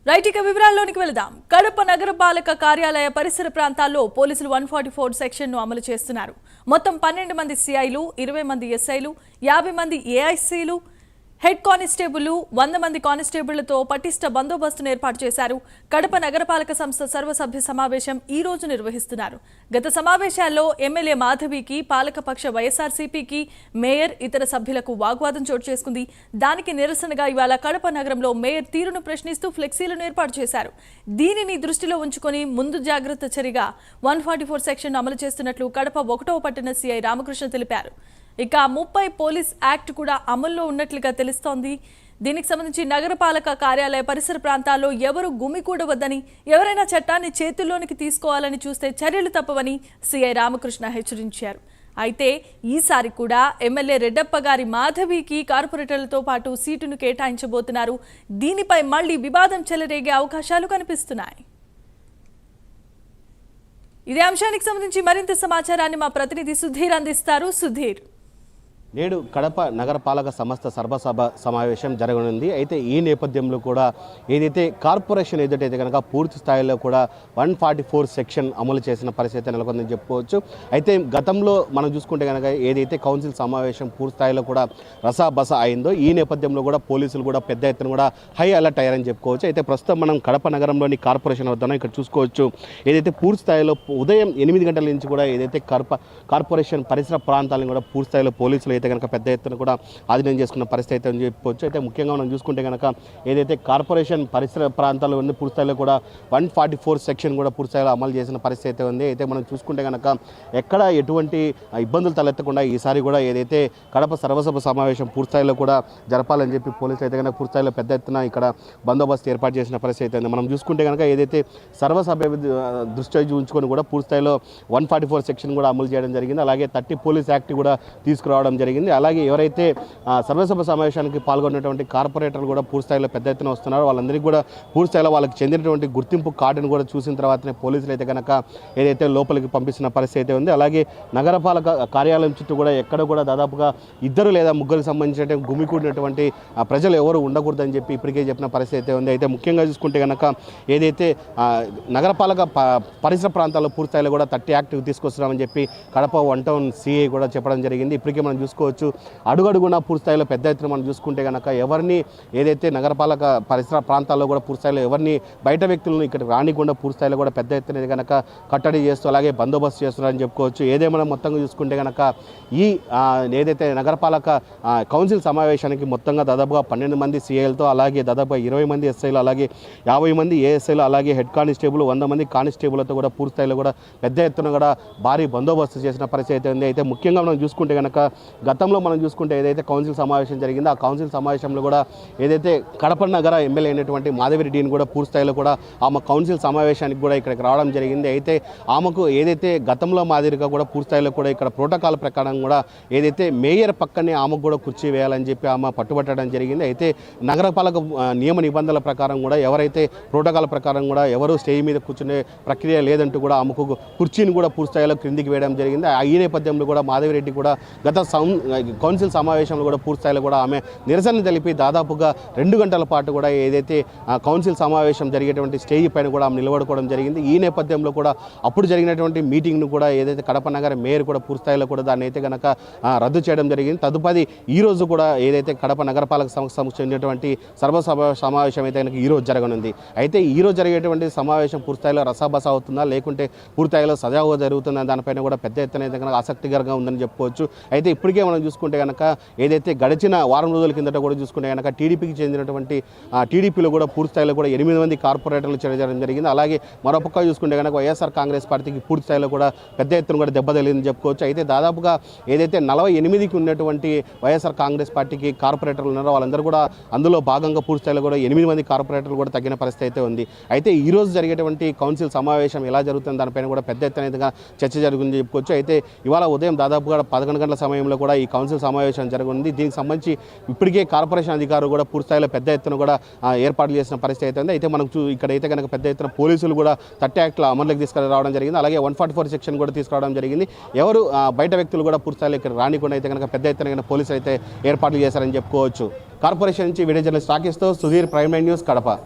Right ఇక వివరాల్లోనికి వెళదాం. కడప నగరపాలక కార్యాలయ పరిసర ప్రాంతాల్లో పోలీసులు 144 సెక్షన్ ను అమలు చేస్తున్నారు. మొత్తం 12 మంది సిఐలు, 20 మంది ఎస్ఐలు, 50 మంది ఏఐసీలు, హెడ్ కానిస్టేబుల్, 100 మంది కానిస్టేబుళ్లతో పటిష్ట బందోబస్తును ఏర్పాటు చేశారు. కడప నగరపాలక సంస్థ సర్వసభ్య సమావేశం ఈ రోజు నిర్వహిస్తున్నారు. గత సమావేశాల్లో ఎమ్మెల్యే మాధవికి, పాలకపక్ష వైఎస్ఆర్సీపీకి, మేయర్, ఇతర సభ్యులకు వాగ్వాదం చోటు చేసుకుంది. దానికి నిరసనగా ఇవాళ కడప నగరంలో మేయర్ తీరును ప్రశ్నిస్తూ ఫ్లెక్సీలను ఏర్పాటు చేశారు. దీనిని దృష్టిలో ఉంచుకొని ముందు జాగ్రత్త చర్యగా 144 సెక్షన్ అమలు చేస్తున్నట్లు కడప 1వ పట్టణ సిఐ రామకృష్ణ తెలిపారు. ఇక 30 పోలీస్ యాక్ట్ కూడా అమల్లో ఉన్నట్లుగా తెలుస్తోంది. దీనికి సంబంధించి నగరపాలక కార్యాలయ పరిసర ప్రాంతాల్లో ఎవరు గుమికూడవద్దని, ఎవరైనా చట్టాన్ని చేతుల్లోనికి తీసుకోవాలని చూస్తే చర్యలు తప్పవని సిఐ రామకృష్ణ హెచ్చరించారు. అయితే ఈసారి కూడా ఎమ్మెల్యే రెడ్డప్ప గారి మాధవికి కార్పొరేటర్లతో పాటు సీటును కేటాయించబోతున్నారు. దీనిపై మళ్లీ వివాదం చెలరేగే అవకాశాలు కనిపిస్తున్నాయి. ఇదే అంశానికి సంబంధించి మరింత సమాచారాన్ని మా ప్రతినిధి సుధీర్ అందిస్తారు. సుధీర్, నేడు కడప నగరపాలక సంస్థ సర్వసభ సమావేశం జరగనుంది. అయితే ఈ నేపథ్యంలో కూడా ఏదైతే కార్పొరేషన్ ఎదుటైతే కనుక పూర్తి స్థాయిలో కూడా 144 సెక్షన్ అమలు చేసిన పరిస్థితి నెలకొందని చెప్పుకోవచ్చు. అయితే గతంలో మనం చూసుకుంటే కనుక ఏదైతే కౌన్సిల్ సమావేశం పూర్తి స్థాయిలో కూడా రసాబస అయిందో ఈ నేపథ్యంలో కూడా పోలీసులు కూడా పెద్ద ఎత్తున కూడా హై అలర్ట్ అయ్యారని చెప్పుకోవచ్చు. అయితే ప్రస్తుతం మనం కడప నగరంలోని కార్పొరేషన్ వద్ద ఇక్కడ చూసుకోవచ్చు. ఏదైతే పూర్తి స్థాయిలో ఉదయం 8 గంటల నుంచి కూడా ఏదైతే కార్పొరేషన్ పరిసర ప్రాంతాలను కూడా పూర్తి స్థాయిలో పోలీసులు అయితే కనుక పెద్ద ఎత్తున కూడా ఆధీనం చేసుకున్న పరిస్థితి అయితే అని చెప్పుకోవచ్చు. అయితే ముఖ్యంగా మనం చూసుకుంటే కనుక ఏదైతే కార్పొరేషన్ పరిసర ప్రాంతాల్లో ఉంది పూర్తి స్థాయిలో కూడా 144 సెక్షన్ కూడా పూర్తి స్థాయిలో అమలు చేసిన పరిస్థితి అయితే ఉంది. అయితే మనం చూసుకుంటే కనుక ఎక్కడ ఎటువంటి ఇబ్బందులు తలెత్తకుండా ఈసారి కూడా ఏదైతే కడప సర్వసభ సమావేశం పూర్తి స్థాయిలో కూడా జరపాలని చెప్పి పోలీసులు అయితే కనుక పూర్తి స్థాయిలో పెద్ద ఎత్తున ఇక్కడ బందోబస్తు ఏర్పాటు చేసిన పరిస్థితి అయితే ఉంది. మనం చూసుకుంటే కనుక ఏదైతే సర్వసభ దృష్టి ఉంచుకొని కూడా పూర్తి స్థాయిలో 144 సెక్షన్ కూడా అమలు చేయడం జరిగింది. అలాగే 30 పోలీస్ యాక్ట్ కూడా తీసుకురావడం జరిగింది. అలాగే ఎవరైతే సర్వసభ సమావేశానికి పాల్గొన్నటువంటి కార్పొరేటర్లు కూడా పూర్తి స్థాయిలో పెద్ద ఎత్తున వస్తున్నారు. వాళ్ళందరికీ కూడా పూర్తి స్థాయిలో వాళ్ళకి చెందినటువంటి గుర్తింపు కార్డును కూడా చూసిన తర్వాతనే పోలీసులు అయితే కనుక ఏదైతే లోపలికి పంపిస్తున్న పరిస్థితి అయితే ఉంది. అలాగే నగరపాలక కార్యాలయం చుట్టూ కూడా ఎక్కడ కూడా దాదాపుగా 2 లేదా 3 సంబంధించిన గుమికూడినటువంటి ప్రజలు ఎవరు ఉండకూడదని చెప్పి ఇప్పటికే చెప్పిన పరిస్థితి అయితే ఉంది. అయితే ముఖ్యంగా చూసుకుంటే కనుక ఏదైతే నగరపాలక పరిసర ప్రాంతాల్లో పూర్తి స్థాయిలో కూడా 30 యాక్ట్ తీసుకొస్తున్నామని చెప్పి కడప 1 టౌన్ సిఐ కూడా చెప్పడం జరిగింది. ఇప్పటికే మనం చూసుకోవచ్చు అడుగడుగున పూర్తి స్థాయిలో పెద్ద ఎత్తున మనం చూసుకుంటే కనుక ఎవరిని ఏదైతే నగరపాలక పరిసర ప్రాంతాల్లో కూడా పూర్తి స్థాయిలో ఎవరిని బయట వ్యక్తులను ఇక్కడ రానికుండా పూర్తి స్థాయిలో కూడా పెద్ద ఎత్తున కనుక కట్టడి చేస్తూ అలాగే బందోబస్తు చేస్తున్నారని చెప్పుకోవచ్చు. ఏదేమైనా మొత్తంగా చూసుకుంటే కనుక ఈ ఏదైతే నగరపాలక కౌన్సిల్ సమావేశానికి మొత్తంగా దాదాపుగా 12 మంది సిఐలతో అలాగే దాదాపుగా 20 మంది ఎస్ఐలు అలాగే 50 మంది ఏఎస్ఐలు అలాగే హెడ్ కానిస్టేబుల్ 100 మంది కానిస్టేబుల్తో కూడా పూర్తి స్థాయిలో కూడా పెద్ద ఎత్తున కూడా భారీ బందోబస్తు చేసిన పరిస్థితి అయితే ఉంది. అయితే ముఖ్యంగా మనం చూసుకుంటే కనుక గతంలో మనం చూసుకుంటే ఏదైతే కౌన్సిల్ సమావేశం జరిగిందో ఆ కౌన్సిల్ సమావేశంలో కూడా ఏదైతే కడప నగర ఎమ్మెల్యే అయినటువంటి మాధవిరెడ్డిని కూడా పూర్తి స్థాయిలో కూడా ఆమె కౌన్సిల్ సమావేశానికి కూడా ఇక్కడికి రావడం జరిగింది. అయితే ఆమెకు ఏదైతే గతంలో మాదిరిగా కూడా పూర్తి స్థాయిలో కూడా ఇక్కడ ప్రోటోకాల్ ప్రకారం కూడా ఏదైతే మేయర్ పక్కనే ఆమెకు కూడా కుర్చీ వేయాలని చెప్పి ఆమె పట్టుబట్టడం జరిగింది. అయితే నగరపాలక నియమ నిబంధనల ప్రకారం కూడా ఎవరైతే ప్రోటోకాల్ ప్రకారం కూడా ఎవరు స్టేజ్ మీద కూర్చునే ప్రక్రియ లేదంటూ కూడా ఆమెకు కుర్చీని కూడా పూర్తి స్థాయిలో క్రిందికి వేయడం జరిగింది. ఈ నేపథ్యంలో కూడా మాధవిరెడ్డి కూడా గత కౌన్సిల్ సమావేశంలో కూడా పూర్తి స్థాయిలో కూడా ఆమె నిరసన తెలిపి దాదాపుగా 2 గంటల పాటు కూడా ఏదైతే కౌన్సిల్ సమావేశం జరిగేటువంటి స్టేజ్ పైన కూడా ఆమె నిలబడుకోవడం జరిగింది. ఈ నేపథ్యంలో కూడా అప్పుడు జరిగినటువంటి మీటింగ్ను కూడా ఏదైతే కడప నగర మేయర్ కూడా పూర్తి స్థాయిలో కూడా దాన్ని అయితే కనుక రద్దు చేయడం జరిగింది. తదుపరి ఈ రోజు కూడా ఏదైతే కడప నగరపాలక సంస్థకు చెందినటువంటి సర్వసభ సమావేశం అయితే కనుక ఈ రోజు జరగనుంది. అయితే ఈ రోజు జరిగేటువంటి సమావేశం పూర్తి స్థాయిలో రసాబస అవుతుందా లేకుంటే పూర్తి స్థాయిలో సజావుగా జరుగుతుందా దానిపైన కూడా పెద్ద ఎత్తున అయితే కనుక ఆసక్తికరంగా ఉందని చెప్పుకోవచ్చు. అయితే ఇప్పటికే మనం చూసుకుంటే కనుక ఏదైతే గడిచిన వారం రోజుల కిందట కూడా చూసుకుంటే కనుక టీడీపీకి చెందినటువంటి టీడీపీలో కూడా పూర్తి స్థాయిలో కూడా 8 మంది కార్పొరేటర్లు చేరడం జరిగింది. అలాగే మరోపక్క చూసుకుంటే కనుక వైఎస్ఆర్ కాంగ్రెస్ పార్టీకి పూర్తి స్థాయిలో కూడా పెద్ద ఎత్తున కూడా దెబ్బతగిలిందని చెప్పుకోవచ్చు. అయితే దాదాపుగా ఏదైతే 48కి ఉన్నటువంటి వైఎస్ఆర్ కాంగ్రెస్ పార్టీకి కార్పొరేటర్లు ఉన్నారో వాళ్ళందరూ కూడా అందులో భాగంగా పూర్తి స్థాయిలో కూడా 8 మంది కార్పొరేటర్లు కూడా తగ్గిన పరిస్థితి అయితే ఉంది. అయితే ఈ రోజు జరిగేటువంటి కౌన్సిల్ సమావేశం ఎలా జరుగుతుంది దానిపైన కూడా పెద్ద ఎత్తున చర్చ జరుగుతుందని చెప్పుకోవచ్చు. అయితే ఇవాళ ఉదయం దాదాపుగా 11 గంటల సమయంలో కూడా ఈ కౌన్సిల్ సమావేశం జరగనుంది. దీనికి సంబంధించి ఇప్పటికే కార్పొరేషన్ అధికారులు కూడా పూర్తి స్థాయిలో పెద్ద ఎత్తున కూడా ఏర్పాట్లు చేసిన పరిస్థితి అయితే ఉంది. అయితే మనకు ఇక్కడైతే కనుక పెద్ద ఎత్తున పోలీసులు కూడా 30 యాక్ట్ల అమలులోకి తీసుకురావడం జరిగింది. అలాగే 144 సెక్షన్ కూడా తీసుకురావడం జరిగింది. ఎవరు బయట వ్యక్తులు కూడా పూర్తి స్థాయిలో ఇక్కడ రానికుండా అయితే కనుక పెద్ద ఎత్తున పోలీసులు అయితే ఏర్పాట్లు చేశారని చెప్పుకోవచ్చు. కార్పొరేషన్ నుంచి వీడియో జర్నలిస్ట్ రాకేష్తో సుధీర్, ప్రైమ్9 న్యూస్, కడప.